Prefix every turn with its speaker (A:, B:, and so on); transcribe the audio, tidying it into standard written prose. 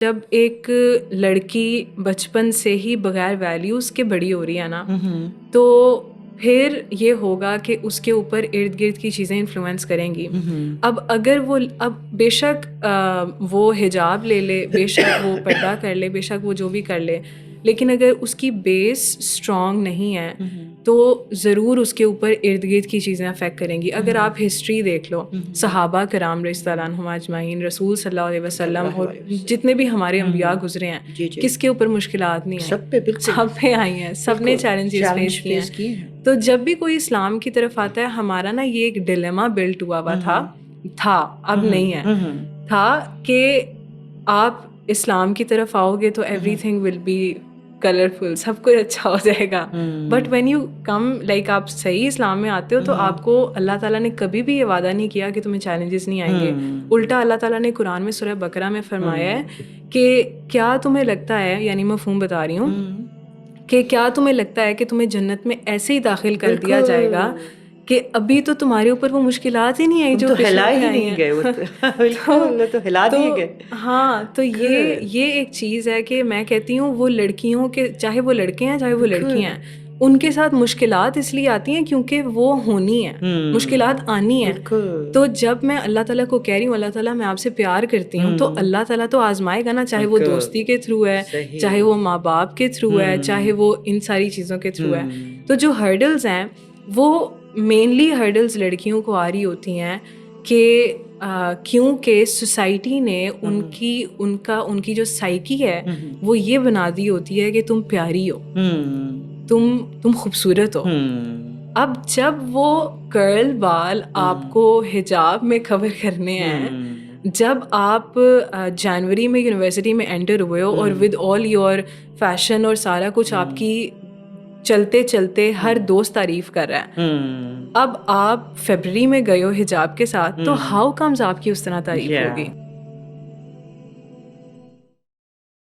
A: جب ایک لڑکی بچپن سے ہی بغیر ویلیوز کے بڑی ہو رہی ہے نا، تو پھر یہ ہوگا کہ اس کے اوپر ارد گرد کی چیزیں انفلوئنس کریں گی. اب اگر اب بے شک وہ حجاب لے لے، بے شک وہ پردہ کر لے، بے شک وہ جو بھی کر لے، لیکن اگر اس کی بیس اسٹرانگ نہیں ہے تو ضرور اس کے اوپر ارد گرد کی چیزیں افیکٹ کریں گی. اگر آپ ہسٹری دیکھ لو، صحابہ کرام رضی اللہ عنہم اجمعین، رسول صلی اللہ علیہ وسلم اور جتنے بھی ہمارے انبیاء گزرے ہیں، کس کے اوپر مشکلات نہیں آئی؟ سب پہ آئی ہیں، سب نے چیلنجز فیس کیے ہیں. تو جب بھی کوئی اسلام کی طرف آتا ہے، ہمارا نا یہ ایک ڈیلیما بلٹ ہوا تھا، اب نہیں ہے، تھا کہ آپ اسلام کی طرف آؤ گے تو everything will be colourful, سب کچھ اچھا ہو جائے گا. But when you come, like آپ صحیح اسلام میں آتے ہو تو آپ کو اللہ تعالیٰ نے کبھی بھی یہ وعدہ نہیں کیا کہ تمہیں چیلنجز نہیں آئیں گے. الٹا اللہ تعالیٰ نے قرآن میں سورہ بقرہ میں فرمایا ہے کہ کیا تمہیں لگتا ہے، یعنی مفہوم بتا رہی ہوں، کہ کیا تمہیں لگتا ہے کہ تمہیں جنت میں ایسے ہی داخل کر دیا جائے گا کہ ابھی تو تمہارے اوپر وہ مشکلات ہی نہیں آئی جو
B: ہلا ہی نہیں گئے، تو ہلا دیے گئے.
A: ہاں، تو یہ ایک چیز ہے کہ میں کہتی ہوں وہ لڑکیوں کے، چاہے وہ لڑکے ہیں چاہے وہ لڑکیاں ہیں، ان کے ساتھ مشکلات اس لیے آتی ہیں کیونکہ وہ ہونی ہیں، مشکلات آنی ہیں. تو جب میں اللہ تعالیٰ کو کہہ رہی ہوں اللہ تعالیٰ میں آپ سے پیار کرتی ہوں، تو اللہ تعالیٰ تو آزمائے گا نا، چاہے وہ دوستی کے تھرو ہے، چاہے وہ ماں باپ کے تھرو ہے، چاہے وہ ان ساری چیزوں کے تھرو ہے. تو جو ہرڈلز ہیں وہ مینلی ہرڈلز لڑکیوں کو آ رہی ہوتی ہیں کہ کیونکہ سوسائٹی نے ان کی جو سائیکی ہے وہ یہ بنا دی ہوتی ہے کہ تم پیاری ہو، تم خوبصورت ہو. اب جب وہ کرل بال آپ کو حجاب میں کور کرنے ہیں، جب آپ جنوری میں یونیورسٹی میں انٹر ہوئے ہو اور ود آل یور فیشن اور سارا کچھ آپ کی چلتے چلتے ہر دوست تعریف کر رہا ہے، اب آپ فیبرری میں گئے ہو حجاب کے ساتھ، تو ہاؤ کمز آپ کی اس طرح تعریف ہوگی؟